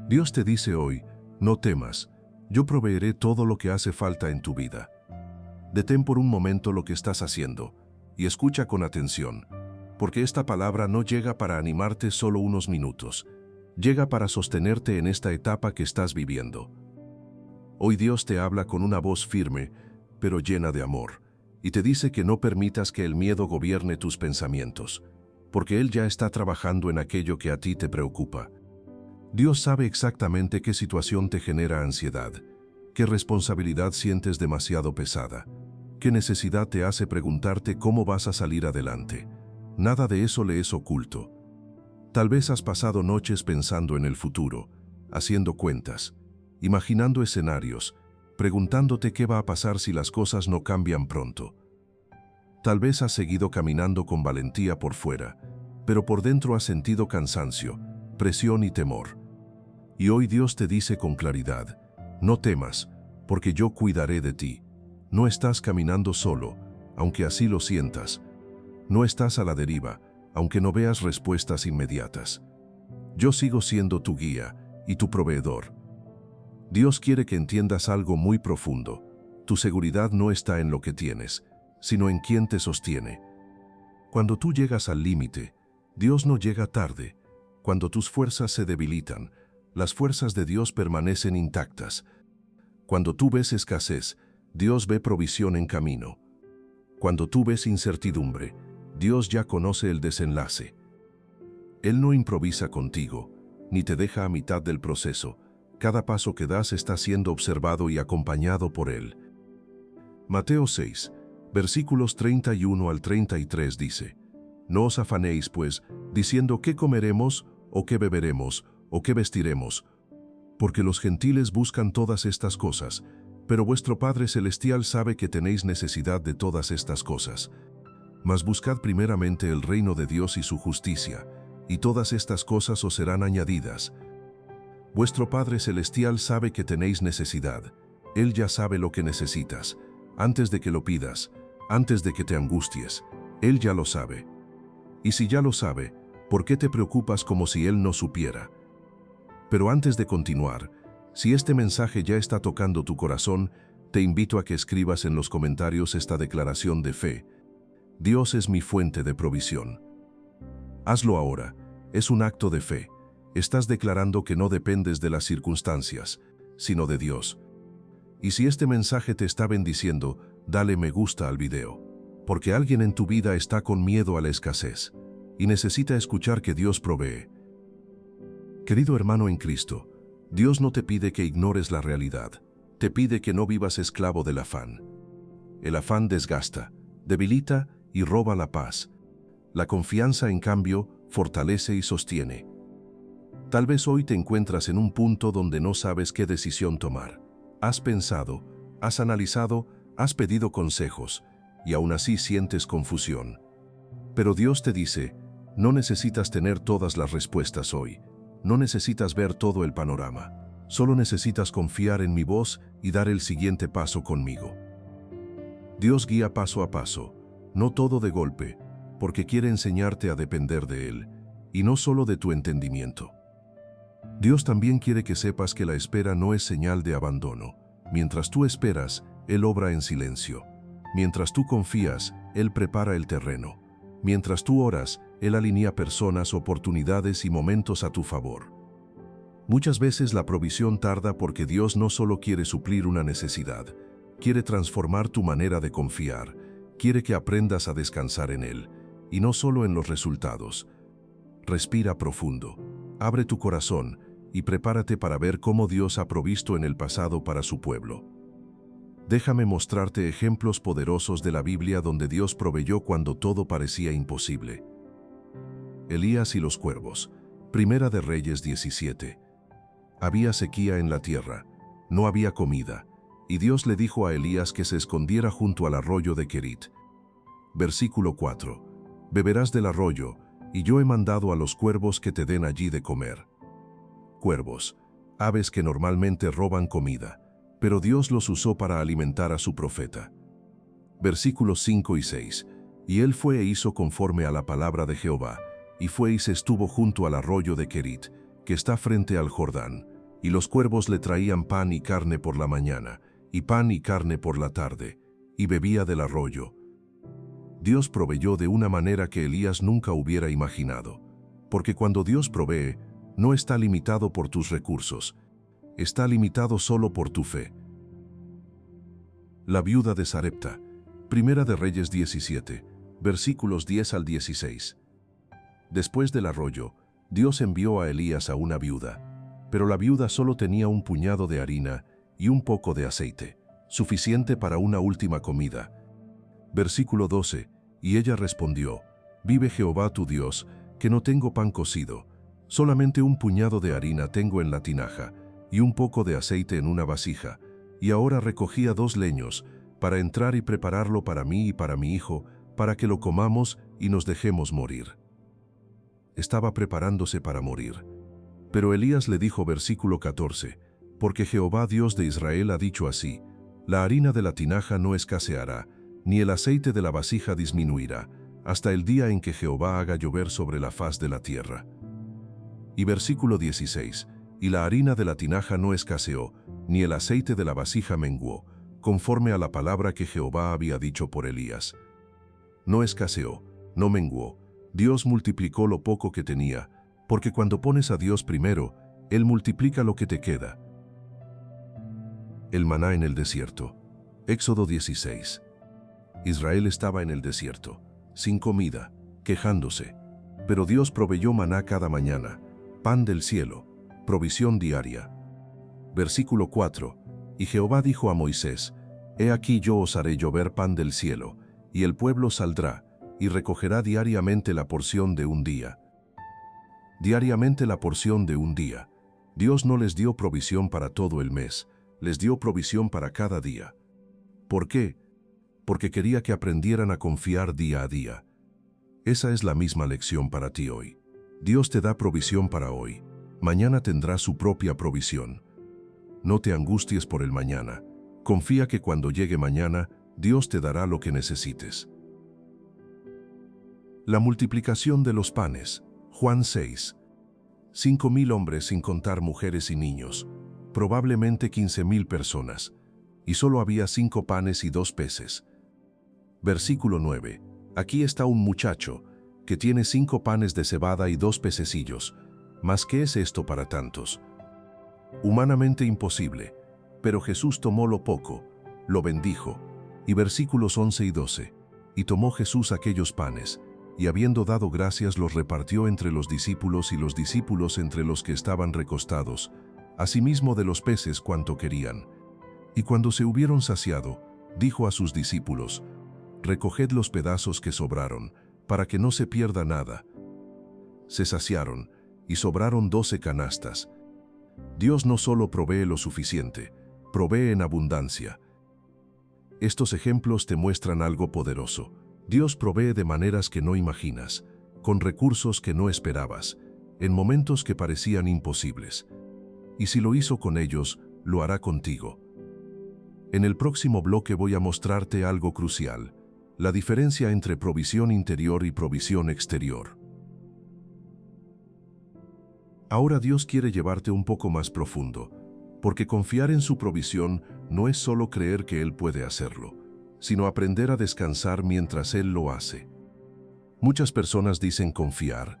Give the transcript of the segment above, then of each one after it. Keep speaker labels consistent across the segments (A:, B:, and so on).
A: Dios te dice hoy, no temas, yo proveeré todo lo que hace falta en tu vida. Detén por un momento lo que estás haciendo y escucha con atención, porque esta palabra no llega para animarte solo unos minutos, llega para sostenerte en esta etapa que estás viviendo. Hoy Dios te habla con una voz firme, pero llena de amor, y te dice que no permitas que el miedo gobierne tus pensamientos, porque Él ya está trabajando en aquello que a ti te preocupa. Dios sabe exactamente qué situación te genera ansiedad, qué responsabilidad sientes demasiado pesada, qué necesidad te hace preguntarte cómo vas a salir adelante. Nada de eso le es oculto. Tal vez has pasado noches pensando en el futuro, haciendo cuentas, imaginando escenarios, preguntándote qué va a pasar si las cosas no cambian pronto. Tal vez has seguido caminando con valentía por fuera, pero por dentro has sentido cansancio, presión y temor. Y hoy Dios te dice con claridad, no temas, porque yo cuidaré de ti. No estás caminando solo, aunque así lo sientas. No estás a la deriva, aunque no veas respuestas inmediatas. Yo sigo siendo tu guía y tu proveedor. Dios quiere que entiendas algo muy profundo. Tu seguridad no está en lo que tienes, sino en quien te sostiene. Cuando tú llegas al límite, Dios no llega tarde. Cuando tus fuerzas se debilitan, las fuerzas de Dios permanecen intactas. Cuando tú ves escasez, Dios ve provisión en camino. Cuando tú ves incertidumbre, Dios ya conoce el desenlace. Él no improvisa contigo, ni te deja a mitad del proceso. Cada paso que das está siendo observado y acompañado por Él. Mateo 6, versículos 31 al 33 dice, no os afanéis, pues, diciendo qué comeremos, o qué beberemos, o qué vestiremos, porque los gentiles buscan todas estas cosas, pero vuestro Padre Celestial sabe que tenéis necesidad de todas estas cosas. Mas buscad primeramente el reino de Dios y su justicia, y todas estas cosas os serán añadidas. Vuestro Padre Celestial sabe que tenéis necesidad. Él ya sabe lo que necesitas. Antes de que lo pidas, antes de que te angusties, Él ya lo sabe. Y si ya lo sabe, ¿por qué te preocupas como si Él no supiera? Pero antes de continuar, si este mensaje ya está tocando tu corazón, te invito a que escribas en los comentarios esta declaración de fe. Dios es mi fuente de provisión. Hazlo ahora, es un acto de fe. Estás declarando que no dependes de las circunstancias, sino de Dios. Y si este mensaje te está bendiciendo, dale me gusta al video, porque alguien en tu vida está con miedo a la escasez y necesita escuchar que Dios provee. Querido hermano en Cristo, Dios no te pide que ignores la realidad, te pide que no vivas esclavo del afán. El afán desgasta, debilita y roba la paz. La confianza, en cambio, fortalece y sostiene. Tal vez hoy te encuentras en un punto donde no sabes qué decisión tomar. Has pensado, has analizado, has pedido consejos, y aún así sientes confusión. Pero Dios te dice, no necesitas tener todas las respuestas hoy. No necesitas ver todo el panorama. Solo necesitas confiar en mi voz y dar el siguiente paso conmigo. Dios guía paso a paso, no todo de golpe, porque quiere enseñarte a depender de Él, y no solo de tu entendimiento. Dios también quiere que sepas que la espera no es señal de abandono. Mientras tú esperas, Él obra en silencio. Mientras tú confías, Él prepara el terreno. Mientras tú oras, Él alinea personas, oportunidades y momentos a tu favor. Muchas veces la provisión tarda porque Dios no solo quiere suplir una necesidad, quiere transformar tu manera de confiar, quiere que aprendas a descansar en Él, y no solo en los resultados. Respira profundo, abre tu corazón y prepárate para ver cómo Dios ha provisto en el pasado para su pueblo. Déjame mostrarte ejemplos poderosos de la Biblia donde Dios proveyó cuando todo parecía imposible. Elías y los cuervos. Primera de Reyes 17. Había sequía en la tierra, no había comida, y Dios le dijo a Elías que se escondiera junto al arroyo de Querit. Versículo 4. Beberás del arroyo, y yo he mandado a los cuervos que te den allí de comer. Cuervos, aves que normalmente roban comida, pero Dios los usó para alimentar a su profeta. Versículos 5 y 6. Y él fue e hizo conforme a la palabra de Jehová, y fue y se estuvo junto al arroyo de Querit, que está frente al Jordán, y los cuervos le traían pan y carne por la mañana, y pan y carne por la tarde, y bebía del arroyo. Dios proveyó de una manera que Elías nunca hubiera imaginado, porque cuando Dios provee, no está limitado por tus recursos, está limitado solo por tu fe. La viuda de Sarepta, Primera de Reyes 17, versículos 10 al 16. Después del arroyo, Dios envió a Elías a una viuda, pero la viuda solo tenía un puñado de harina y un poco de aceite, suficiente para una última comida. Versículo 12, y ella respondió, «Vive Jehová tu Dios, que no tengo pan cocido, solamente un puñado de harina tengo en la tinaja, y un poco de aceite en una vasija, y ahora recogía 2 leños, para entrar y prepararlo para mí y para mi hijo, para que lo comamos y nos dejemos morir». Estaba preparándose para morir. Pero Elías le dijo, versículo 14, «Porque Jehová Dios de Israel ha dicho así, la harina de la tinaja no escaseará, ni el aceite de la vasija disminuirá, hasta el día en que Jehová haga llover sobre la faz de la tierra». Y versículo 16, «Y la harina de la tinaja no escaseó, ni el aceite de la vasija menguó, conforme a la palabra que Jehová había dicho por Elías». No escaseó, no menguó. Dios multiplicó lo poco que tenía, porque cuando pones a Dios primero, Él multiplica lo que te queda. El maná en el desierto. Éxodo 16. Israel estaba en el desierto, sin comida, quejándose. Pero Dios proveyó maná cada mañana, pan del cielo, provisión diaria. Versículo 4. Y Jehová dijo a Moisés, «He aquí yo os haré llover pan del cielo, y el pueblo saldrá, y recogerá diariamente la porción de un día». Diariamente la porción de un día. Dios no les dio provisión para todo el mes, les dio provisión para cada día. ¿Por qué? Porque quería que aprendieran a confiar día a día. Esa es la misma lección para ti hoy. Dios te da provisión para hoy. Mañana tendrá su propia provisión. No te angusties por el mañana. Confía que cuando llegue mañana, Dios te dará lo que necesites. La multiplicación de los panes. Juan 6. 5.000 hombres sin contar mujeres y niños, probablemente 15.000 personas, y solo había 5 panes y 2 peces. Versículo 9. Aquí está un muchacho, que tiene 5 panes de cebada y 2 pececillos. ¿Mas qué es esto para tantos? Humanamente imposible, pero Jesús tomó lo poco, lo bendijo. Y versículos 11 y 12. Y tomó Jesús aquellos panes, y habiendo dado gracias los repartió entre los discípulos y los discípulos entre los que estaban recostados, asimismo de los peces cuanto querían. Y cuando se hubieron saciado, dijo a sus discípulos, «Recoged los pedazos que sobraron, para que no se pierda nada». Se saciaron, y sobraron 12 canastas. Dios no solo provee lo suficiente, provee en abundancia. Estos ejemplos te muestran algo poderoso. Dios provee de maneras que no imaginas, con recursos que no esperabas, en momentos que parecían imposibles. Y si lo hizo con ellos, lo hará contigo. En el próximo bloque voy a mostrarte algo crucial, la diferencia entre provisión interior y provisión exterior. Ahora Dios quiere llevarte un poco más profundo, porque confiar en su provisión no es solo creer que Él puede hacerlo, sino aprender a descansar mientras Él lo hace. Muchas personas dicen confiar,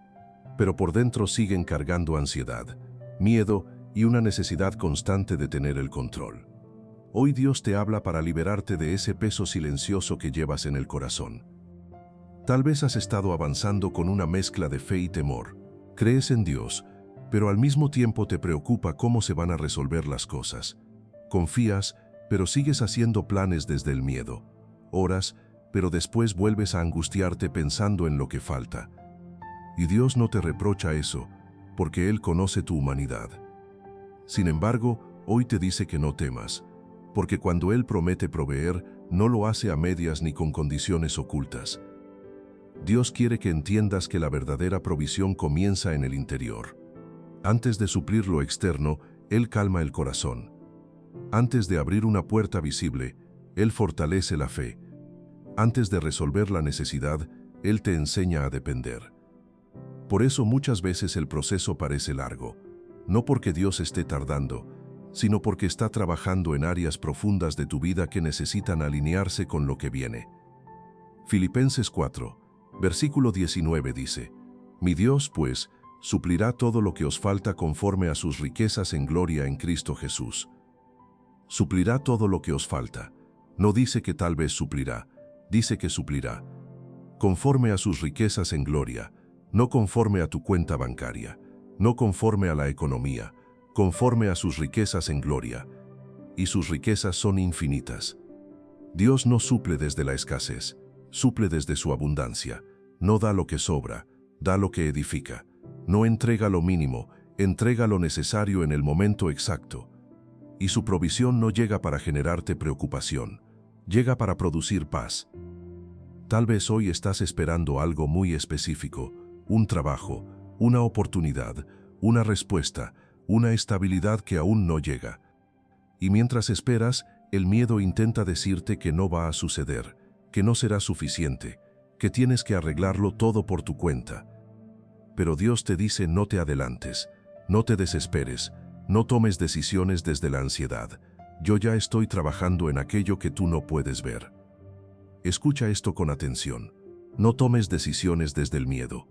A: pero por dentro siguen cargando ansiedad, miedo y una necesidad constante de tener el control. Hoy Dios te habla para liberarte de ese peso silencioso que llevas en el corazón. Tal vez has estado avanzando con una mezcla de fe y temor. Crees en Dios, pero al mismo tiempo te preocupa cómo se van a resolver las cosas. Confías, pero sigues haciendo planes desde el miedo. Oras, pero después vuelves a angustiarte pensando en lo que falta. Y Dios no te reprocha eso, porque Él conoce tu humanidad. Sin embargo, hoy te dice que no temas, porque cuando Él promete proveer, no lo hace a medias ni con condiciones ocultas. Dios quiere que entiendas que la verdadera provisión comienza en el interior. Antes de suplir lo externo, Él calma el corazón. Antes de abrir una puerta visible, Él fortalece la fe. Antes de resolver la necesidad, Él te enseña a depender. Por eso muchas veces el proceso parece largo, no porque Dios esté tardando, sino porque está trabajando en áreas profundas de tu vida que necesitan alinearse con lo que viene. Filipenses 4, versículo 19 dice: Mi Dios, pues, suplirá todo lo que os falta conforme a sus riquezas en gloria en Cristo Jesús. Suplirá todo lo que os falta. No dice que tal vez suplirá, dice que suplirá. Conforme a sus riquezas en gloria, no conforme a tu cuenta bancaria, no conforme a la economía, conforme a sus riquezas en gloria. Y sus riquezas son infinitas. Dios no suple desde la escasez, suple desde su abundancia. No da lo que sobra, da lo que edifica. No entrega lo mínimo, entrega lo necesario en el momento exacto. Y su provisión no llega para generarte preocupación, llega para producir paz. Tal vez hoy estás esperando algo muy específico, un trabajo, una oportunidad, una respuesta, una estabilidad que aún no llega. Y mientras esperas, el miedo intenta decirte que no va a suceder, que no será suficiente, que tienes que arreglarlo todo por tu cuenta. Pero Dios te dice: no te adelantes, no te desesperes, no tomes decisiones desde la ansiedad. Yo ya estoy trabajando en aquello que tú no puedes ver. Escucha esto con atención. No tomes decisiones desde el miedo.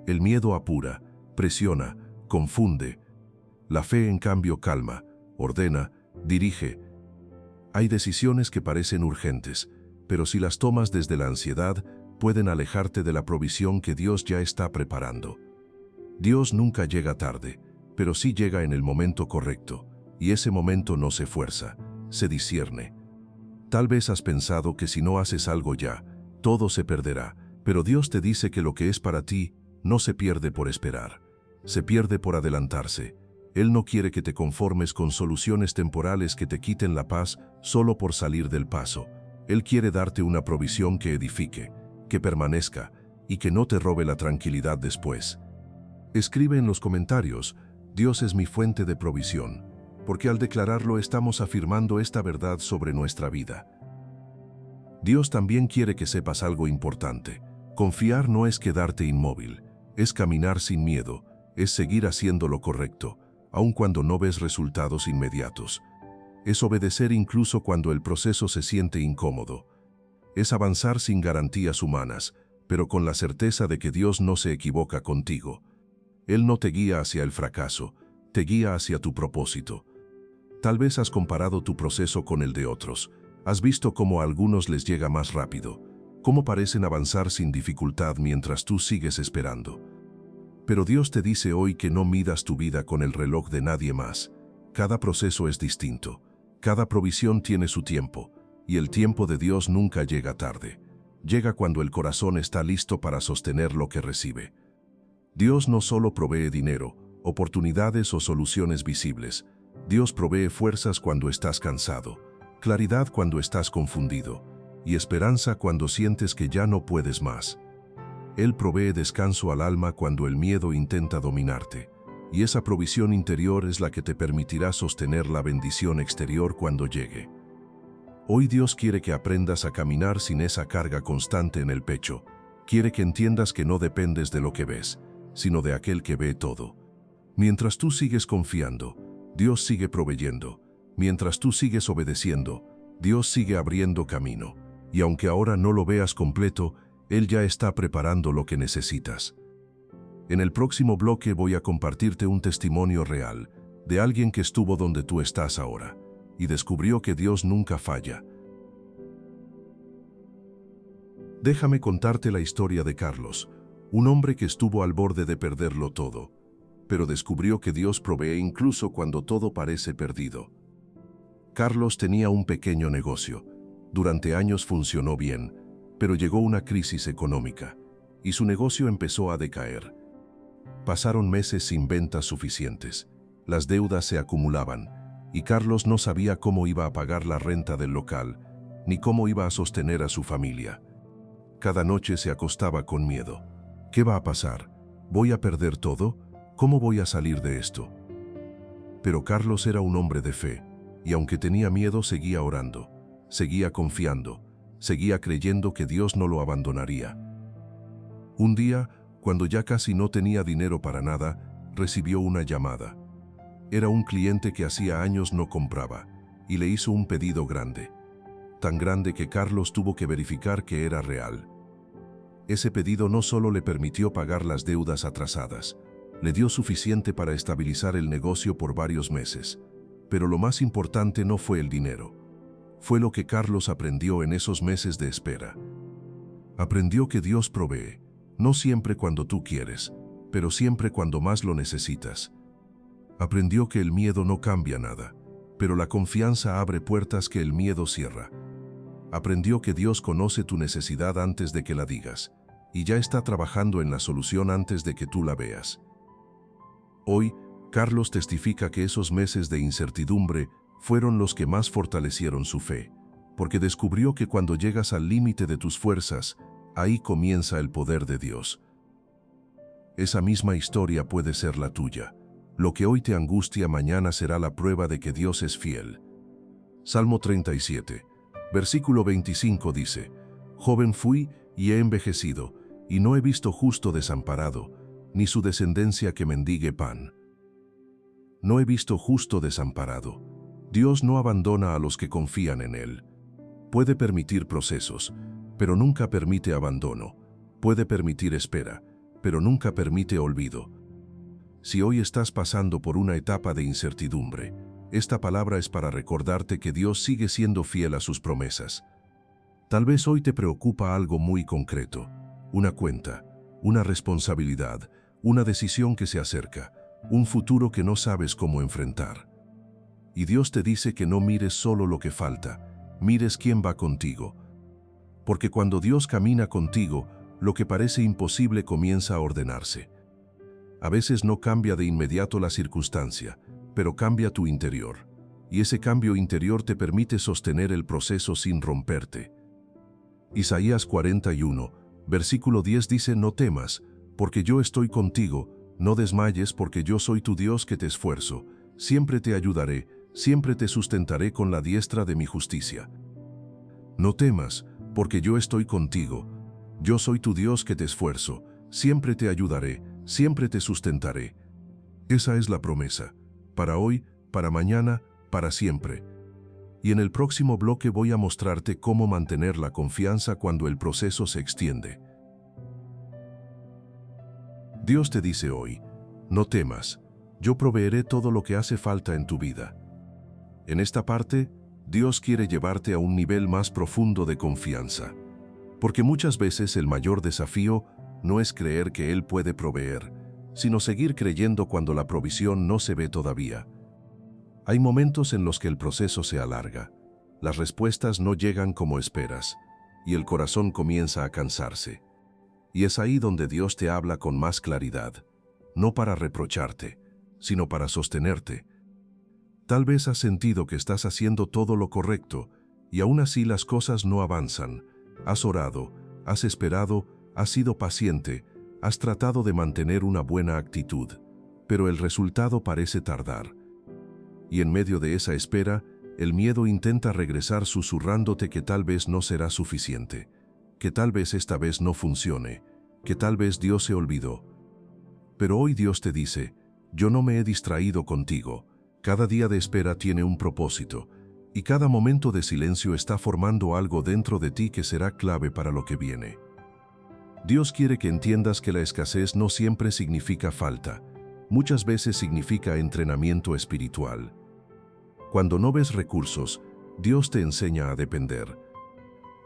A: El miedo apura, presiona, confunde. La fe, en cambio, calma, ordena, dirige. Hay decisiones que parecen urgentes, pero si las tomas desde la ansiedad, pueden alejarte de la provisión que Dios ya está preparando. Dios nunca llega tarde, pero sí llega en el momento correcto, y ese momento no se fuerza, se discierne. Tal vez has pensado que si no haces algo ya, todo se perderá, pero Dios te dice que lo que es para ti no se pierde por esperar, se pierde por adelantarse. Él no quiere que te conformes con soluciones temporales que te quiten la paz solo por salir del paso. Él quiere darte una provisión que edifique, que permanezca y que no te robe la tranquilidad después. Escribe en los comentarios: Dios es mi fuente de provisión, porque al declararlo estamos afirmando esta verdad sobre nuestra vida. Dios también quiere que sepas algo importante. Confiar no es quedarte inmóvil, es caminar sin miedo, es seguir haciendo lo correcto, aun cuando no ves resultados inmediatos. Es obedecer incluso cuando el proceso se siente incómodo. Es avanzar sin garantías humanas, pero con la certeza de que Dios no se equivoca contigo. Él no te guía hacia el fracaso, te guía hacia tu propósito. Tal vez has comparado tu proceso con el de otros. Has visto cómo a algunos les llega más rápido, cómo parecen avanzar sin dificultad mientras tú sigues esperando. Pero Dios te dice hoy que no midas tu vida con el reloj de nadie más. Cada proceso es distinto, cada provisión tiene su tiempo, y el tiempo de Dios nunca llega tarde. Llega cuando el corazón está listo para sostener lo que recibe. Dios no solo provee dinero, oportunidades o soluciones visibles. Dios provee fuerzas cuando estás cansado, claridad cuando estás confundido, y esperanza cuando sientes que ya no puedes más. Él provee descanso al alma cuando el miedo intenta dominarte, y esa provisión interior es la que te permitirá sostener la bendición exterior cuando llegue. Hoy Dios quiere que aprendas a caminar sin esa carga constante en el pecho. Quiere que entiendas que no dependes de lo que ves, sino de aquel que ve todo. Mientras tú sigues confiando, Dios sigue proveyendo. Mientras tú sigues obedeciendo, Dios sigue abriendo camino. Y aunque ahora no lo veas completo, Él ya está preparando lo que necesitas. En el próximo bloque voy a compartirte un testimonio real de alguien que estuvo donde tú estás ahora y descubrió que Dios nunca falla. Déjame contarte la historia de Carlos, un hombre que estuvo al borde de perderlo todo, pero descubrió que Dios provee incluso cuando todo parece perdido. Carlos tenía un pequeño negocio. Durante años funcionó bien, pero llegó una crisis económica y su negocio empezó a decaer. Pasaron meses sin ventas suficientes, las deudas se acumulaban y Carlos no sabía cómo iba a pagar la renta del local, ni cómo iba a sostener a su familia. Cada noche se acostaba con miedo. ¿Qué va a pasar? ¿Voy a perder todo? ¿Cómo voy a salir de esto? Pero Carlos era un hombre de fe, y aunque tenía miedo seguía orando, seguía confiando, seguía creyendo que Dios no lo abandonaría. Un día, cuando ya casi no tenía dinero para nada, recibió una llamada. Era un cliente que hacía años no compraba, y le hizo un pedido grande. Tan grande que Carlos tuvo que verificar que era real. Ese pedido no solo le permitió pagar las deudas atrasadas, le dio suficiente para estabilizar el negocio por varios meses. Pero lo más importante no fue el dinero. Fue lo que Carlos aprendió en esos meses de espera. Aprendió que Dios provee, no siempre cuando tú quieres, pero siempre cuando más lo necesitas. Aprendió que el miedo no cambia nada, pero la confianza abre puertas que el miedo cierra. Aprendió que Dios conoce tu necesidad antes de que la digas, y ya está trabajando en la solución antes de que tú la veas. Hoy, Carlos testifica que esos meses de incertidumbre fueron los que más fortalecieron su fe, porque descubrió que cuando llegas al límite de tus fuerzas, ahí comienza el poder de Dios. Esa misma historia puede ser la tuya. Lo que hoy te angustia mañana será la prueba de que Dios es fiel. Salmo 37, versículo 25 dice: Joven fui y he envejecido, y no he visto justo desamparado, ni su descendencia que mendigue pan. No he visto justo desamparado. Dios no abandona a los que confían en Él. Puede permitir procesos, pero nunca permite abandono. Puede permitir espera, pero nunca permite olvido. Si hoy estás pasando por una etapa de incertidumbre, esta palabra es para recordarte que Dios sigue siendo fiel a sus promesas. Tal vez hoy te preocupa algo muy concreto, una cuenta, una responsabilidad, una decisión que se acerca, un futuro que no sabes cómo enfrentar. Y Dios te dice que no mires solo lo que falta, mires quién va contigo. Porque cuando Dios camina contigo, lo que parece imposible comienza a ordenarse. A veces no cambia de inmediato la circunstancia, pero cambia tu interior. Y ese cambio interior te permite sostener el proceso sin romperte. Isaías 41, versículo 10 dice: No temas, porque yo estoy contigo, no desmayes porque yo soy tu Dios que te esfuerzo, siempre te ayudaré, siempre te sustentaré con la diestra de mi justicia. No temas, porque yo estoy contigo, yo soy tu Dios que te esfuerzo, siempre te ayudaré, siempre te sustentaré. Esa es la promesa, para hoy, para mañana, para siempre. Y en el próximo bloque voy a mostrarte cómo mantener la confianza cuando el proceso se extiende. Dios te dice hoy: no temas, yo proveeré todo lo que hace falta en tu vida. En esta parte, Dios quiere llevarte a un nivel más profundo de confianza. Porque muchas veces el mayor desafío no es creer que Él puede proveer, sino seguir creyendo cuando la provisión no se ve todavía. Hay momentos en los que el proceso se alarga, las respuestas no llegan como esperas, y el corazón comienza a cansarse. Y es ahí donde Dios te habla con más claridad, no para reprocharte, sino para sostenerte. Tal vez has sentido que estás haciendo todo lo correcto, y aún así las cosas no avanzan. Has orado, has esperado, has sido paciente, has tratado de mantener una buena actitud, pero el resultado parece tardar. Y en medio de esa espera, el miedo intenta regresar susurrándote que tal vez no será suficiente, que tal vez esta vez no funcione, que tal vez Dios se olvidó. Pero hoy Dios te dice: yo no me he distraído contigo, cada día de espera tiene un propósito, y cada momento de silencio está formando algo dentro de ti que será clave para lo que viene. Dios quiere que entiendas que la escasez no siempre significa falta, muchas veces significa entrenamiento espiritual. Cuando no ves recursos, Dios te enseña a depender.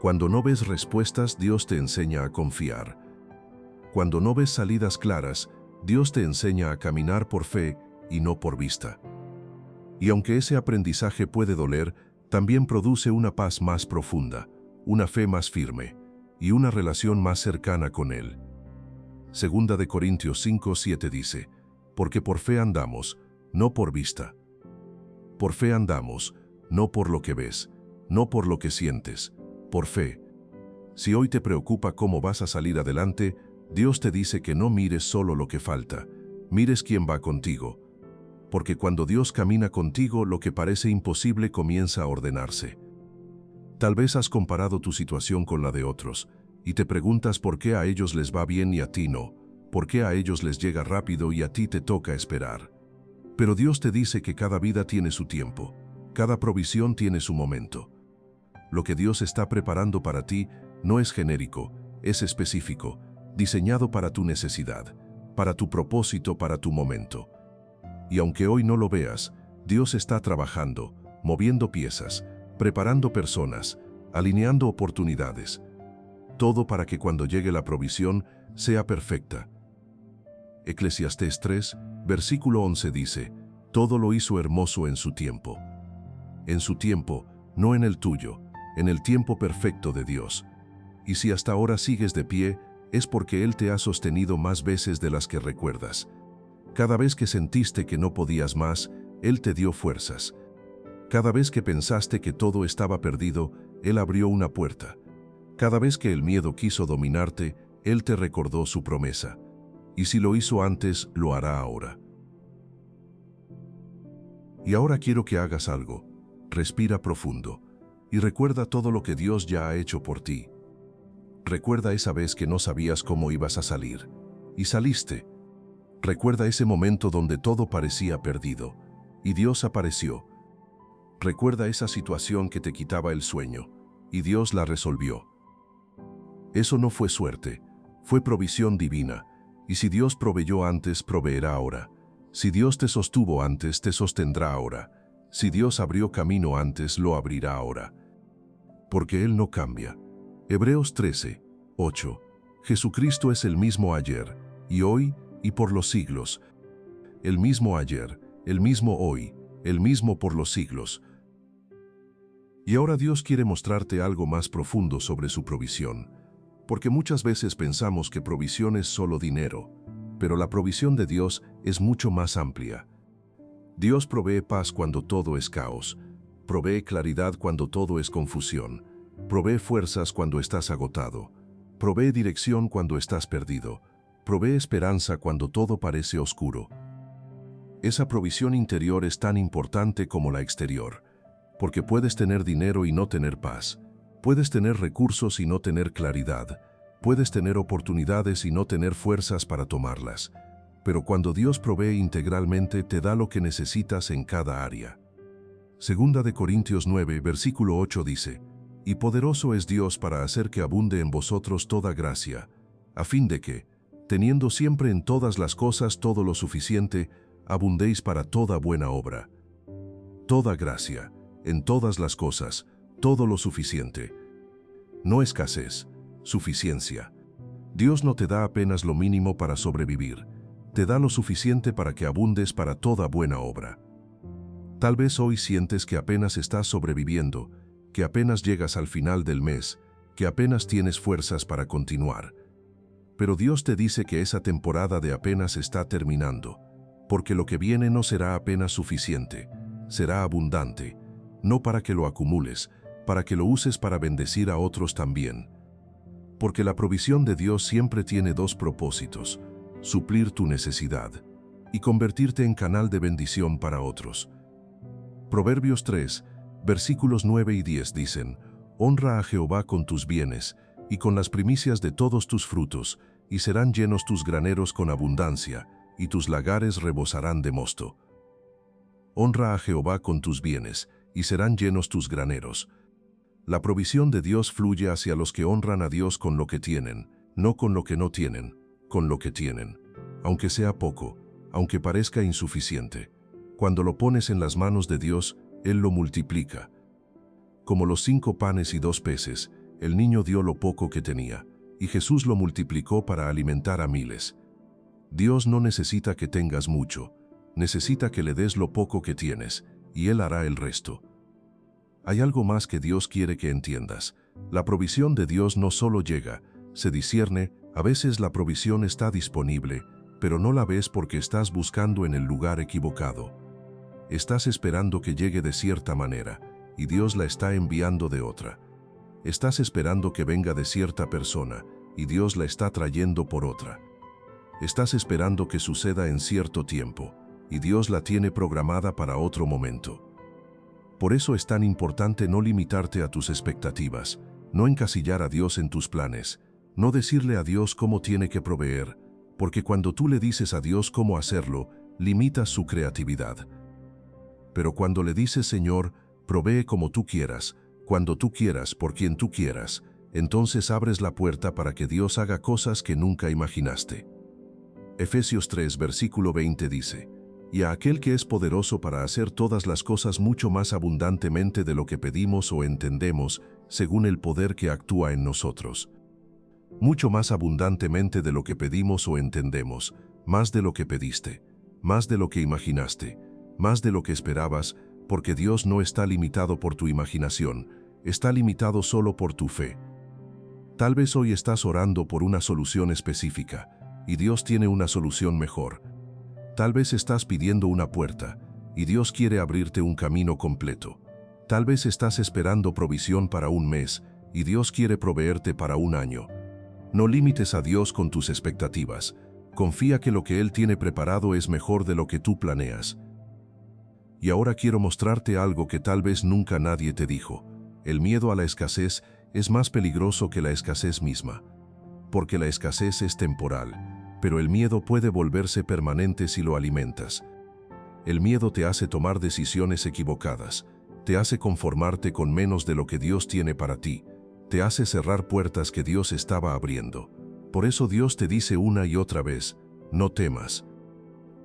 A: Cuando no ves respuestas, Dios te enseña a confiar. Cuando no ves salidas claras, Dios te enseña a caminar por fe y no por vista. Y aunque ese aprendizaje puede doler, también produce una paz más profunda, una fe más firme y una relación más cercana con Él. Segunda de Corintios 5:7 dice: porque por fe andamos, no por vista. Por fe andamos, no por lo que ves, no por lo que sientes, por fe. Si hoy te preocupa cómo vas a salir adelante, Dios te dice que no mires solo lo que falta, mires quién va contigo. Porque cuando Dios camina contigo, lo que parece imposible comienza a ordenarse. Tal vez has comparado tu situación con la de otros, y te preguntas por qué a ellos les va bien y a ti no, por qué a ellos les llega rápido y a ti te toca esperar. Pero Dios te dice que cada vida tiene su tiempo, cada provisión tiene su momento. Lo que Dios está preparando para ti no es genérico, es específico, diseñado para tu necesidad, para tu propósito, para tu momento. Y aunque hoy no lo veas, Dios está trabajando, moviendo piezas, preparando personas, alineando oportunidades. Todo para que cuando llegue la provisión sea perfecta. Eclesiastés 3, versículo 11 dice, todo lo hizo hermoso en su tiempo. En su tiempo, no en el tuyo, en el tiempo perfecto de Dios. Y si hasta ahora sigues de pie, es porque Él te ha sostenido más veces de las que recuerdas. Cada vez que sentiste que no podías más, Él te dio fuerzas. Cada vez que pensaste que todo estaba perdido, Él abrió una puerta. Cada vez que el miedo quiso dominarte, Él te recordó su promesa. Y si lo hizo antes, lo hará ahora. Y ahora quiero que hagas algo. Respira profundo. Y recuerda todo lo que Dios ya ha hecho por ti. Recuerda esa vez que no sabías cómo ibas a salir. Y saliste. Recuerda ese momento donde todo parecía perdido. Y Dios apareció. Recuerda esa situación que te quitaba el sueño. Y Dios la resolvió. Eso no fue suerte. Fue provisión divina. Y si Dios proveyó antes, proveerá ahora. Si Dios te sostuvo antes, te sostendrá ahora. Si Dios abrió camino antes, lo abrirá ahora. Porque Él no cambia. Hebreos 13, 8. Jesucristo es el mismo ayer, y hoy, y por los siglos. El mismo ayer, el mismo hoy, el mismo por los siglos. Y ahora Dios quiere mostrarte algo más profundo sobre su provisión. Porque muchas veces pensamos que provisión es solo dinero, pero la provisión de Dios es mucho más amplia. Dios provee paz cuando todo es caos, provee claridad cuando todo es confusión, provee fuerzas cuando estás agotado, provee dirección cuando estás perdido, provee esperanza cuando todo parece oscuro. Esa provisión interior es tan importante como la exterior, porque puedes tener dinero y no tener paz, puedes tener recursos y no tener claridad, puedes tener oportunidades y no tener fuerzas para tomarlas. Pero cuando Dios provee integralmente, te da lo que necesitas en cada área. Segunda de Corintios 9, versículo 8 dice, y poderoso es Dios para hacer que abunde en vosotros toda gracia, a fin de que, teniendo siempre en todas las cosas todo lo suficiente, abundéis para toda buena obra. Toda gracia, en todas las cosas, todo lo suficiente. No escasez, suficiencia. Dios no te da apenas lo mínimo para sobrevivir, te da lo suficiente para que abundes para toda buena obra. Tal vez hoy sientes que apenas estás sobreviviendo, que apenas llegas al final del mes, que apenas tienes fuerzas para continuar. Pero Dios te dice que esa temporada de apenas está terminando, porque lo que viene no será apenas suficiente, será abundante, no para que lo acumules, para que lo uses para bendecir a otros también. Porque la provisión de Dios siempre tiene dos propósitos: suplir tu necesidad y convertirte en canal de bendición para otros. Proverbios 3, versículos 9 y 10 dicen, honra a Jehová con tus bienes y con las primicias de todos tus frutos, y serán llenos tus graneros con abundancia, y tus lagares rebosarán de mosto. Honra a Jehová con tus bienes, y serán llenos tus graneros. La provisión de Dios fluye hacia los que honran a Dios con lo que tienen, no con lo que no tienen, con lo que tienen. Aunque sea poco, aunque parezca insuficiente. Cuando lo pones en las manos de Dios, Él lo multiplica. Como los 5 panes y 2 peces, el niño dio lo poco que tenía, y Jesús lo multiplicó para alimentar a miles. Dios no necesita que tengas mucho, necesita que le des lo poco que tienes, y Él hará el resto. Hay algo más que Dios quiere que entiendas. La provisión de Dios no solo llega, se discierne. A veces la provisión está disponible, pero no la ves porque estás buscando en el lugar equivocado. Estás esperando que llegue de cierta manera, y Dios la está enviando de otra. Estás esperando que venga de cierta persona, y Dios la está trayendo por otra. Estás esperando que suceda en cierto tiempo, y Dios la tiene programada para otro momento. Por eso es tan importante no limitarte a tus expectativas, no encasillar a Dios en tus planes, no decirle a Dios cómo tiene que proveer, porque cuando tú le dices a Dios cómo hacerlo, limitas su creatividad. Pero cuando le dices, Señor, provee como tú quieras, cuando tú quieras, por quien tú quieras, entonces abres la puerta para que Dios haga cosas que nunca imaginaste. Efesios 3, versículo 20 dice, y a aquel que es poderoso para hacer todas las cosas mucho más abundantemente de lo que pedimos o entendemos, según el poder que actúa en nosotros. Mucho más abundantemente de lo que pedimos o entendemos, más de lo que pediste, más de lo que imaginaste, más de lo que esperabas, porque Dios no está limitado por tu imaginación, está limitado solo por tu fe. Tal vez hoy estás orando por una solución específica, y Dios tiene una solución mejor. Tal vez estás pidiendo una puerta, y Dios quiere abrirte un camino completo. Tal vez estás esperando provisión para un mes, y Dios quiere proveerte para un año. No limites a Dios con tus expectativas. Confía que lo que Él tiene preparado es mejor de lo que tú planeas. Y ahora quiero mostrarte algo que tal vez nunca nadie te dijo. El miedo a la escasez es más peligroso que la escasez misma. Porque la escasez es temporal, pero el miedo puede volverse permanente si lo alimentas. El miedo te hace tomar decisiones equivocadas, te hace conformarte con menos de lo que Dios tiene para ti, te hace cerrar puertas que Dios estaba abriendo. Por eso Dios te dice una y otra vez, no temas.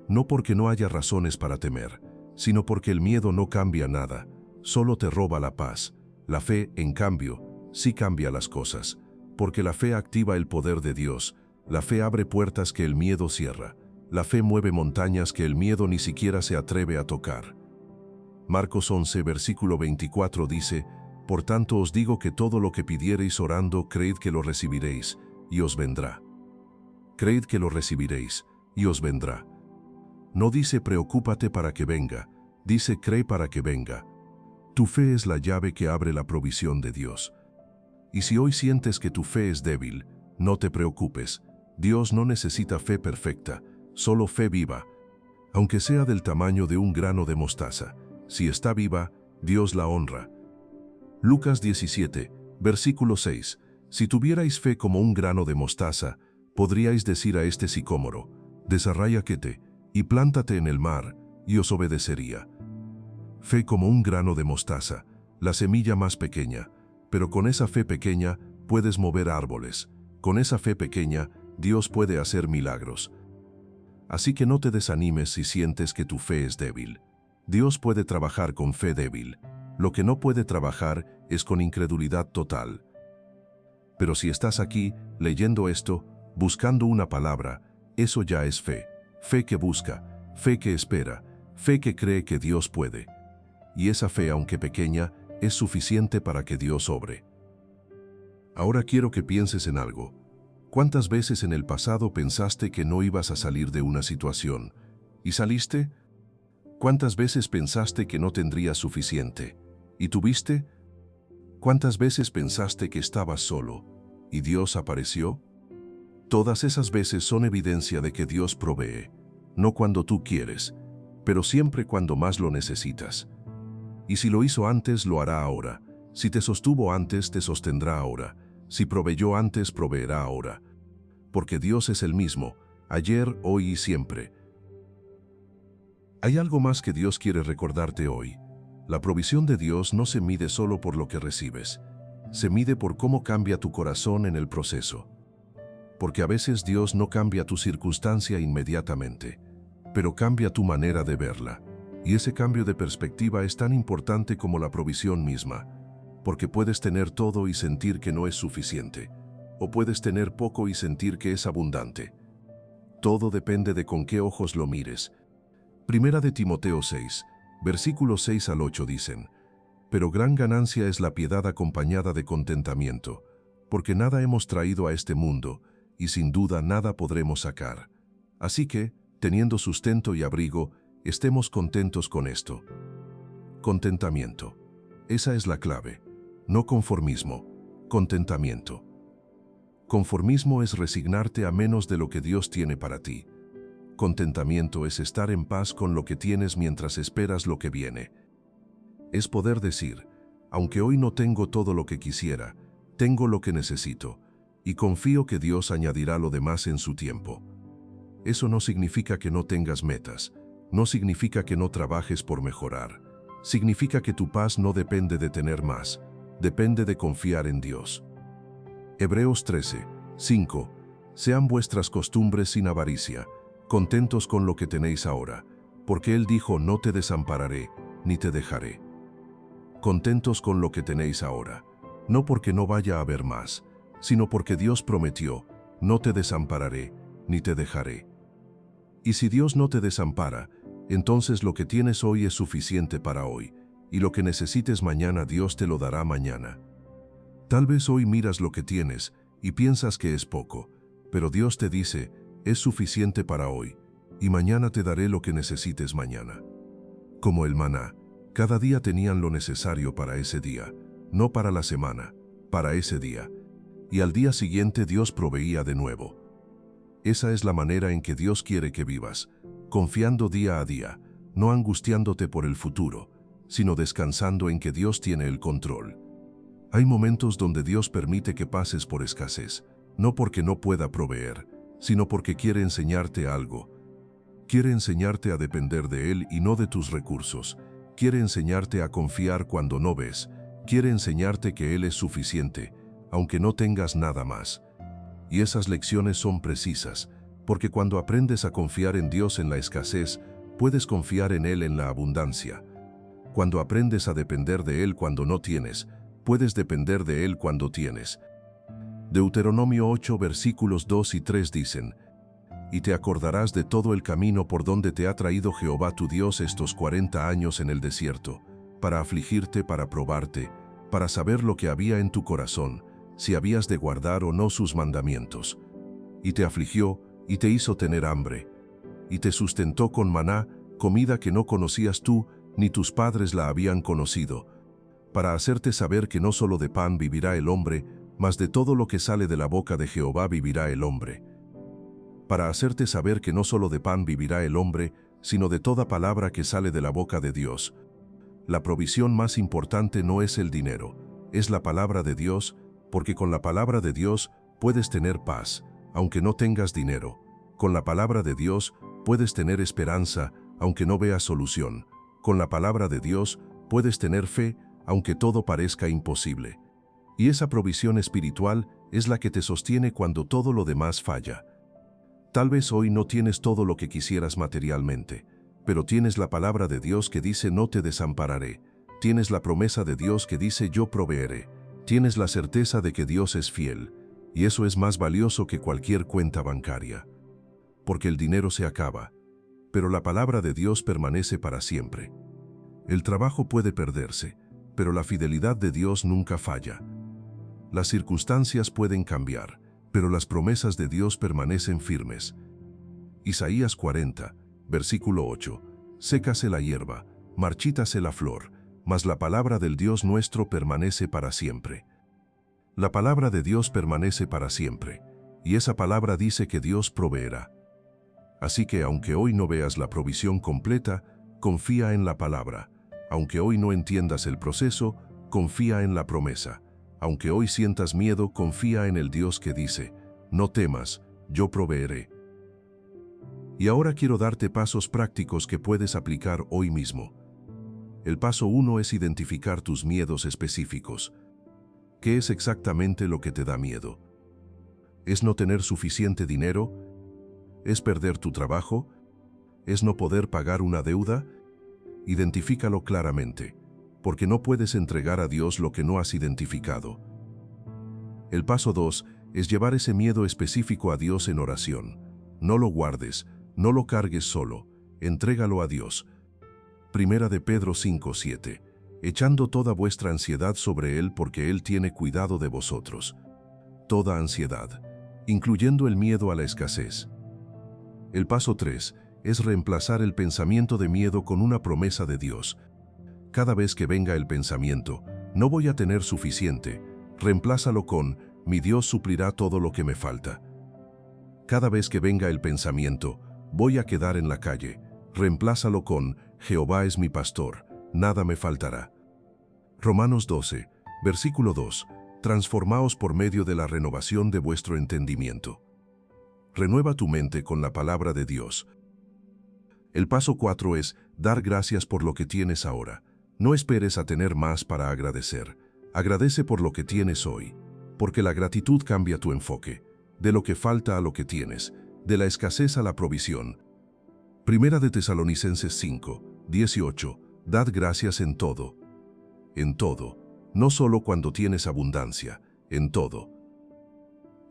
A: No porque no haya razones para temer, sino porque el miedo no cambia nada, solo te roba la paz. La fe, en cambio, sí cambia las cosas, porque la fe activa el poder de Dios, la fe abre puertas que el miedo cierra, la fe mueve montañas que el miedo ni siquiera se atreve a tocar. Marcos 11, versículo 24 dice, por tanto os digo que todo lo que pidiereis orando, creed que lo recibiréis, y os vendrá. Creed que lo recibiréis, y os vendrá. No dice preocúpate para que venga, dice cree para que venga. Tu fe es la llave que abre la provisión de Dios. Y si hoy sientes que tu fe es débil, no te preocupes. Dios no necesita fe perfecta, solo fe viva. Aunque sea del tamaño de un grano de mostaza, si está viva, Dios la honra. Lucas 17, versículo 6. Si tuvierais fe como un grano de mostaza, podríais decir a este sicómoro, desarráiate y plántate en el mar, y os obedecería. Fe como un grano de mostaza, la semilla más pequeña, pero con esa fe pequeña puedes mover árboles. Con esa fe pequeña, Dios puede hacer milagros. Así que no te desanimes si sientes que tu fe es débil. Dios puede trabajar con fe débil. Lo que no puede trabajar es con incredulidad total. Pero si estás aquí, leyendo esto, buscando una palabra, eso ya es fe. Fe que busca, fe que espera, fe que cree que Dios puede. Y esa fe, aunque pequeña, es suficiente para que Dios obre. Ahora quiero que pienses en algo. ¿Cuántas veces en el pasado pensaste que no ibas a salir de una situación? ¿Y saliste? ¿Cuántas veces pensaste que no tendrías suficiente? ¿Y tuviste? ¿Cuántas veces pensaste que estabas solo? ¿Y Dios apareció? Todas esas veces son evidencia de que Dios provee, no cuando tú quieres, pero siempre cuando más lo necesitas. Y si lo hizo antes, lo hará ahora. Si te sostuvo antes, te sostendrá ahora. Si proveyó antes, proveerá ahora. Porque Dios es el mismo, ayer, hoy y siempre. Hay algo más que Dios quiere recordarte hoy. La provisión de Dios no se mide solo por lo que recibes. Se mide por cómo cambia tu corazón en el proceso. Porque a veces Dios no cambia tu circunstancia inmediatamente, pero cambia tu manera de verla. Y ese cambio de perspectiva es tan importante como la provisión misma, porque puedes tener todo y sentir que no es suficiente, o puedes tener poco y sentir que es abundante. Todo depende de con qué ojos lo mires. Primera de Timoteo 6, versículos 6 al 8 dicen, pero gran ganancia es la piedad acompañada de contentamiento, porque nada hemos traído a este mundo, y sin duda nada podremos sacar. Así que, teniendo sustento y abrigo, estemos contentos con esto. Contentamiento. Esa es la clave. No conformismo, contentamiento. Conformismo es resignarte a menos de lo que Dios tiene para ti. Contentamiento es estar en paz con lo que tienes mientras esperas lo que viene. Es poder decir, aunque hoy no tengo todo lo que quisiera, tengo lo que necesito, y confío que Dios añadirá lo demás en su tiempo. Eso no significa que no tengas metas, no significa que no trabajes por mejorar. Significa que tu paz no depende de tener más, depende de confiar en Dios. Hebreos 13, 5. Sean vuestras costumbres sin avaricia, contentos con lo que tenéis ahora, porque Él dijo: no te desampararé, ni te dejaré. Contentos con lo que tenéis ahora, no porque no vaya a haber más, sino porque Dios prometió: no te desampararé, ni te dejaré. Y si Dios no te desampara, entonces lo que tienes hoy es suficiente para hoy, y lo que necesites mañana Dios te lo dará mañana. Tal vez hoy miras lo que tienes y piensas que es poco, pero Dios te dice: es suficiente para hoy, y mañana te daré lo que necesites mañana. Como el maná, cada día tenían lo necesario para ese día, no para la semana, para ese día. Y al día siguiente Dios proveía de nuevo. Esa es la manera en que Dios quiere que vivas, confiando día a día, no angustiándote por el futuro, sino descansando en que Dios tiene el control. Hay momentos donde Dios permite que pases por escasez, no porque no pueda proveer, sino porque quiere enseñarte algo. Quiere enseñarte a depender de Él y no de tus recursos. Quiere enseñarte a confiar cuando no ves. Quiere enseñarte que Él es suficiente, aunque no tengas nada más. Y esas lecciones son precisas, porque cuando aprendes a confiar en Dios en la escasez, puedes confiar en Él en la abundancia. Cuando aprendes a depender de Él cuando no tienes, puedes depender de Él cuando tienes. Deuteronomio 8 versículos 2 y 3 dicen: y te acordarás de todo el camino por donde te ha traído Jehová tu Dios estos 40 años en el desierto, para afligirte, para probarte, para saber lo que había en tu corazón, si habías de guardar o no sus mandamientos. Y te afligió, y te hizo tener hambre, y te sustentó con maná, comida que no conocías tú, ni tus padres la habían conocido, para hacerte saber que no solo de pan vivirá el hombre, mas de todo lo que sale de la boca de Jehová vivirá el hombre. Para hacerte saber que no solo de pan vivirá el hombre, sino de toda palabra que sale de la boca de Dios. La provisión más importante no es el dinero, es la palabra de Dios, porque con la palabra de Dios puedes tener paz, aunque no tengas dinero. Con la palabra de Dios puedes tener esperanza, aunque no veas solución. Con la palabra de Dios puedes tener fe, aunque todo parezca imposible. Y esa provisión espiritual es la que te sostiene cuando todo lo demás falla. Tal vez hoy no tienes todo lo que quisieras materialmente, pero tienes la palabra de Dios que dice: no te desampararé. Tienes la promesa de Dios que dice: yo proveeré. Tienes la certeza de que Dios es fiel, y eso es más valioso que cualquier cuenta bancaria. Porque el dinero se acaba, pero la palabra de Dios permanece para siempre. El trabajo puede perderse, pero la fidelidad de Dios nunca falla. Las circunstancias pueden cambiar, pero las promesas de Dios permanecen firmes. Isaías 40, versículo 8. Sécase la hierba, marchítase la flor, mas la palabra del Dios nuestro permanece para siempre. La palabra de Dios permanece para siempre, y esa palabra dice que Dios proveerá. Así que aunque hoy no veas la provisión completa, confía en la palabra. Aunque hoy no entiendas el proceso, confía en la promesa. Aunque hoy sientas miedo, confía en el Dios que dice: no temas, yo proveeré. Y ahora quiero darte pasos prácticos que puedes aplicar hoy mismo. El paso 1 es identificar tus miedos específicos. ¿Qué es exactamente lo que te da miedo? ¿Es no tener suficiente dinero? ¿Es perder tu trabajo? ¿Es no poder pagar una deuda? Identifícalo claramente, porque no puedes entregar a Dios lo que no has identificado. El paso 2 es llevar ese miedo específico a Dios en oración. No lo guardes, no lo cargues solo, entrégalo a Dios. Primera de Pedro 5:7. Echando toda vuestra ansiedad sobre Él porque Él tiene cuidado de vosotros. Toda ansiedad, incluyendo el miedo a la escasez. El paso 3 es reemplazar el pensamiento de miedo con una promesa de Dios. Cada vez que venga el pensamiento, no voy a tener suficiente, reemplázalo con: mi Dios suplirá todo lo que me falta. Cada vez que venga el pensamiento, voy a quedar en la calle, reemplázalo con: Jehová es mi pastor, nada me faltará. Romanos 12, versículo 2. Transformaos por medio de la renovación de vuestro entendimiento. Renueva tu mente con la palabra de Dios. El paso 4 es dar gracias por lo que tienes ahora. No esperes a tener más para agradecer. Agradece por lo que tienes hoy, porque la gratitud cambia tu enfoque, de lo que falta a lo que tienes, de la escasez a la provisión. Primera de Tesalonicenses 5, 18. Dad gracias en todo, no solo cuando tienes abundancia, en todo.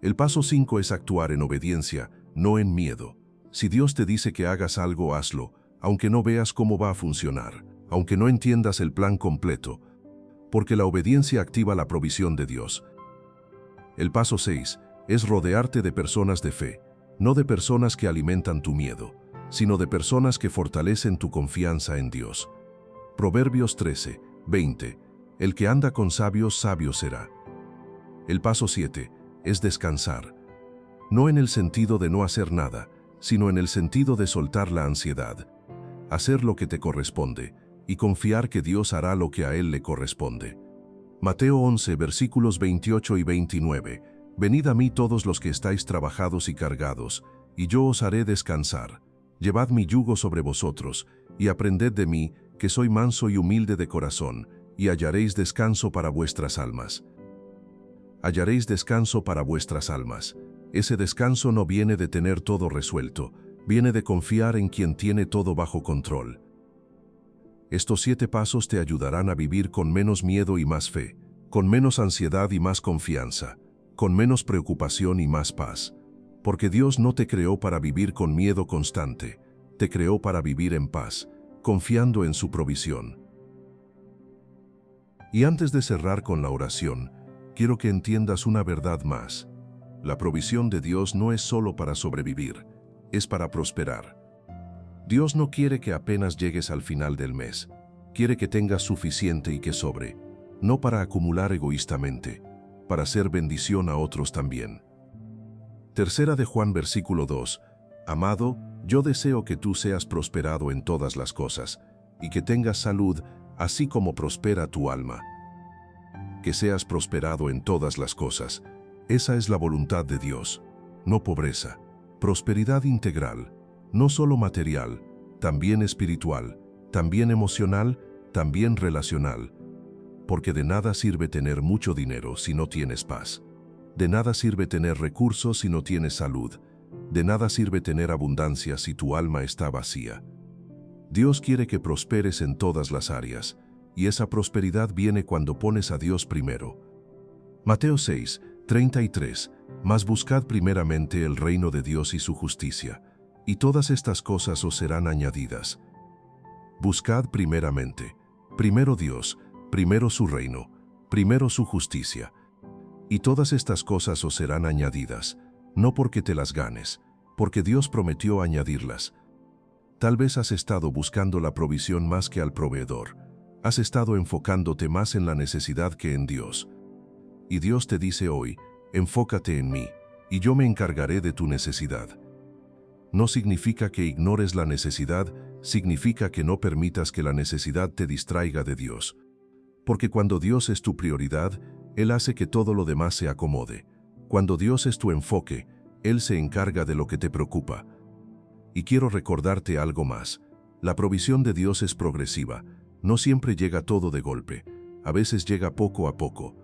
A: El paso 5 es actuar en obediencia, no en miedo. Si Dios te dice que hagas algo, hazlo, aunque no veas cómo va a funcionar, aunque no entiendas el plan completo, porque la obediencia activa la provisión de Dios. El paso 6 es rodearte de personas de fe, no de personas que alimentan tu miedo, sino de personas que fortalecen tu confianza en Dios. Proverbios 13, 20. El que anda con sabios, sabio será. El paso 7 es descansar, no en el sentido de no hacer nada, sino en el sentido de soltar la ansiedad, hacer lo que te corresponde y confiar que Dios hará lo que a Él le corresponde. Mateo 11, versículos 28 y 29. Venid a mí todos los que estáis trabajados y cargados, y yo os haré descansar. Llevad mi yugo sobre vosotros, y aprended de mí, que soy manso y humilde de corazón, y hallaréis descanso para vuestras almas. Hallaréis descanso para vuestras almas. Ese descanso no viene de tener todo resuelto, viene de confiar en quien tiene todo bajo control. Estos 7 pasos te ayudarán a vivir con menos miedo y más fe, con menos ansiedad y más confianza, con menos preocupación y más paz. Porque Dios no te creó para vivir con miedo constante, te creó para vivir en paz, confiando en su provisión. Y antes de cerrar con la oración, quiero que entiendas una verdad más. La provisión de Dios no es solo para sobrevivir, es para prosperar. Dios no quiere que apenas llegues al final del mes, quiere que tengas suficiente y que sobre, no para acumular egoístamente, para hacer bendición a otros también. Tercera de Juan versículo 2. Amado, yo deseo que tú seas prosperado en todas las cosas, y que tengas salud, así como prospera tu alma. Que seas prosperado en todas las cosas. Esa es la voluntad de Dios, no pobreza, prosperidad integral, no solo material, también espiritual, también emocional, también relacional. Porque de nada sirve tener mucho dinero si no tienes paz. De nada sirve tener recursos si no tienes salud. De nada sirve tener abundancia si tu alma está vacía. Dios quiere que prosperes en todas las áreas, y esa prosperidad viene cuando pones a Dios primero. Mateo 6, 33. Mas buscad primeramente el reino de Dios y su justicia, y todas estas cosas os serán añadidas. Buscad primeramente, primero Dios, primero su reino, primero su justicia, y todas estas cosas os serán añadidas, no porque te las ganes, porque Dios prometió añadirlas. Tal vez has estado buscando la provisión más que al proveedor, has estado enfocándote más en la necesidad que en Dios. Y Dios te dice hoy, enfócate en mí, y yo me encargaré de tu necesidad. No significa que ignores la necesidad, significa que no permitas que la necesidad te distraiga de Dios. Porque cuando Dios es tu prioridad, Él hace que todo lo demás se acomode. Cuando Dios es tu enfoque, Él se encarga de lo que te preocupa. Y quiero recordarte algo más. La provisión de Dios es progresiva. No siempre llega todo de golpe. A veces llega poco a poco.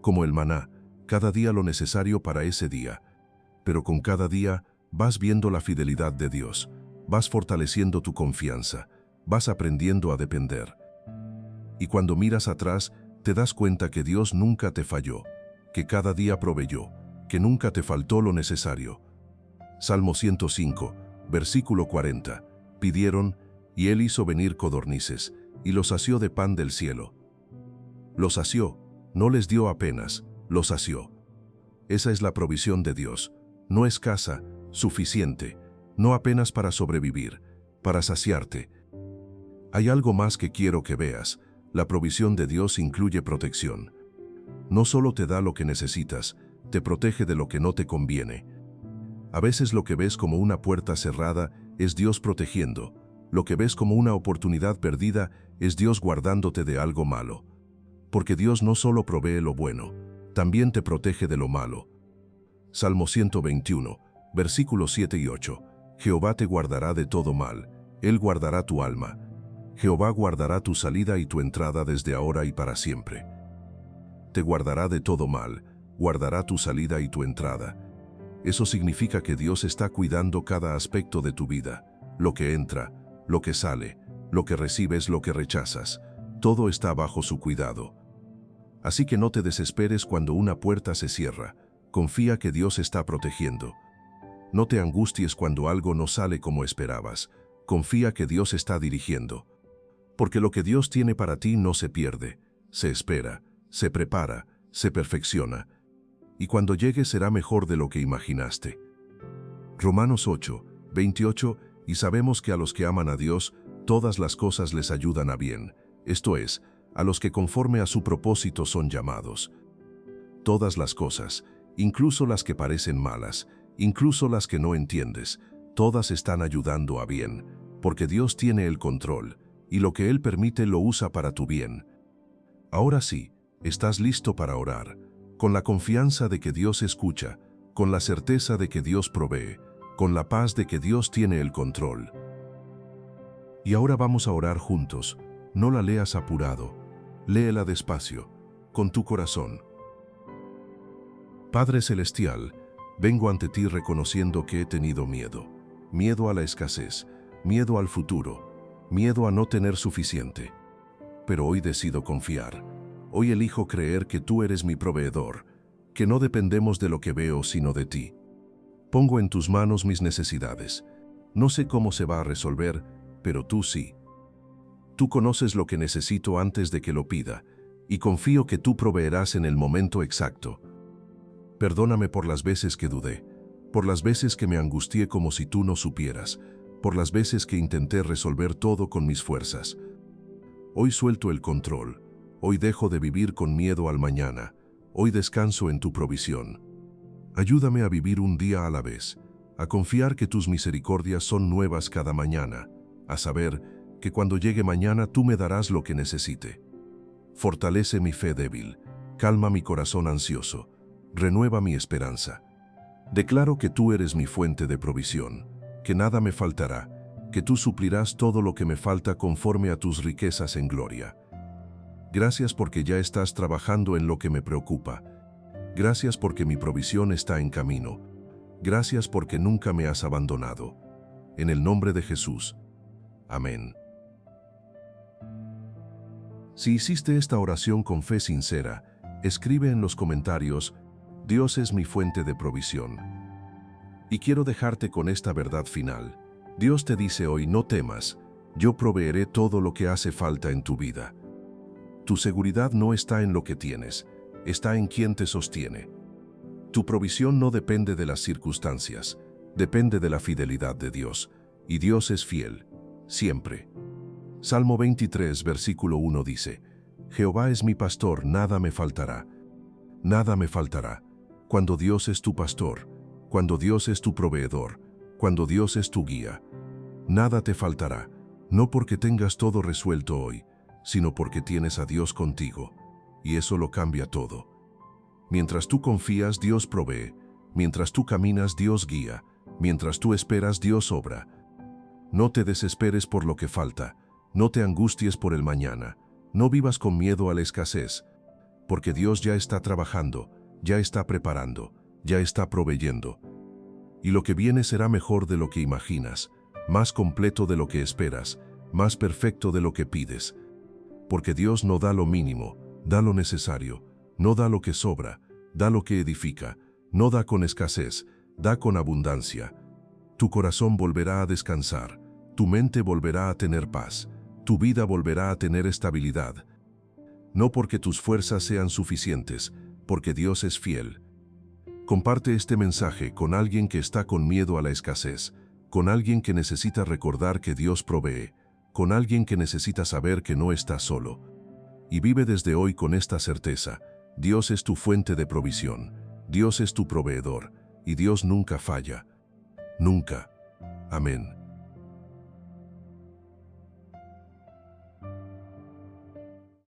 A: Como el maná, cada día lo necesario para ese día. Pero con cada día, vas viendo la fidelidad de Dios. Vas fortaleciendo tu confianza. Vas aprendiendo a depender. Y cuando miras atrás, te das cuenta que Dios nunca te falló, que cada día proveyó, que nunca te faltó lo necesario. Salmo 105, versículo 40. Pidieron, y Él hizo venir codornices, y los sació de pan del cielo. Los sació, no les dio apenas, los sació. Esa es la provisión de Dios, no escasa, suficiente, no apenas para sobrevivir, para saciarte. Hay algo más que quiero que veas. La provisión de Dios incluye protección. No solo te da lo que necesitas, te protege de lo que no te conviene. A veces lo que ves como una puerta cerrada es Dios protegiendo. Lo que ves como una oportunidad perdida es Dios guardándote de algo malo. Porque Dios no solo provee lo bueno, también te protege de lo malo. Salmo 121, versículos 7 y 8. Jehová te guardará de todo mal, Él guardará tu alma. Jehová guardará tu salida y tu entrada desde ahora y para siempre. Te guardará de todo mal, guardará tu salida y tu entrada. Eso significa que Dios está cuidando cada aspecto de tu vida, lo que entra, lo que sale, lo que recibes, lo que rechazas. Todo está bajo su cuidado. Así que no te desesperes cuando una puerta se cierra. Confía que Dios está protegiendo. No te angusties cuando algo no sale como esperabas. Confía que Dios está dirigiendo. Porque lo que Dios tiene para ti no se pierde, se espera, se prepara, se perfecciona. Y cuando llegue será mejor de lo que imaginaste. Romanos 8, 28, y sabemos que a los que aman a Dios, todas las cosas les ayudan a bien, esto es, a los que conforme a su propósito son llamados. Todas las cosas, incluso las que parecen malas, incluso las que no entiendes, todas están ayudando a bien, porque Dios tiene el control, y lo que Él permite lo usa para tu bien. Ahora sí, estás listo para orar, con la confianza de que Dios escucha, con la certeza de que Dios provee, con la paz de que Dios tiene el control. Y ahora vamos a orar juntos. No la leas apurado, léela despacio, con tu corazón. Padre Celestial, vengo ante ti reconociendo que he tenido miedo. Miedo a la escasez, miedo al futuro, miedo a no tener suficiente. Pero hoy decido confiar. Hoy elijo creer que tú eres mi proveedor, que no dependemos de lo que veo sino de ti. Pongo en tus manos mis necesidades. No sé cómo se va a resolver, pero tú sí. Tú conoces lo que necesito antes de que lo pida, y confío que tú proveerás en el momento exacto. Perdóname por las veces que dudé, por las veces que me angustié como si tú no supieras, por las veces que intenté resolver todo con mis fuerzas. Hoy suelto el control, hoy dejo de vivir con miedo al mañana, hoy descanso en tu provisión. Ayúdame a vivir un día a la vez, a confiar que tus misericordias son nuevas cada mañana, a saber que cuando llegue mañana tú me darás lo que necesite. Fortalece mi fe débil, calma mi corazón ansioso, renueva mi esperanza. Declaro que tú eres mi fuente de provisión, que nada me faltará, que tú suplirás todo lo que me falta conforme a tus riquezas en gloria. Gracias porque ya estás trabajando en lo que me preocupa. Gracias porque mi provisión está en camino. Gracias porque nunca me has abandonado. En el nombre de Jesús. Amén. Si hiciste esta oración con fe sincera, escribe en los comentarios: Dios es mi fuente de provisión. Y quiero dejarte con esta verdad final. Dios te dice hoy: no temas, yo proveeré todo lo que hace falta en tu vida. Tu seguridad no está en lo que tienes, está en quien te sostiene. Tu provisión no depende de las circunstancias, depende de la fidelidad de Dios, y Dios es fiel, siempre. Salmo 23, versículo 1 dice: Jehová es mi pastor, nada me faltará. Nada me faltará. Cuando Dios es tu pastor, cuando Dios es tu proveedor, cuando Dios es tu guía, nada te faltará, no porque tengas todo resuelto hoy, sino porque tienes a Dios contigo, y eso lo cambia todo. Mientras tú confías, Dios provee. Mientras tú caminas, Dios guía. Mientras tú esperas, Dios obra. No te desesperes por lo que falta. No te angusties por el mañana. No vivas con miedo a la escasez, porque Dios ya está trabajando, ya está preparando, ya está proveyendo. Y lo que viene será mejor de lo que imaginas, más completo de lo que esperas, más perfecto de lo que pides. Porque Dios no da lo mínimo, da lo necesario, no da lo que sobra, da lo que edifica, no da con escasez, da con abundancia. Tu corazón volverá a descansar, tu mente volverá a tener paz, tu vida volverá a tener estabilidad. No porque tus fuerzas sean suficientes, porque Dios es fiel. Comparte este mensaje con alguien que está con miedo a la escasez, con alguien que necesita recordar que Dios provee, con alguien que necesita saber que no está solo. Y vive desde hoy con esta certeza: Dios es tu fuente de provisión, Dios es tu proveedor, y Dios nunca falla. Nunca. Amén.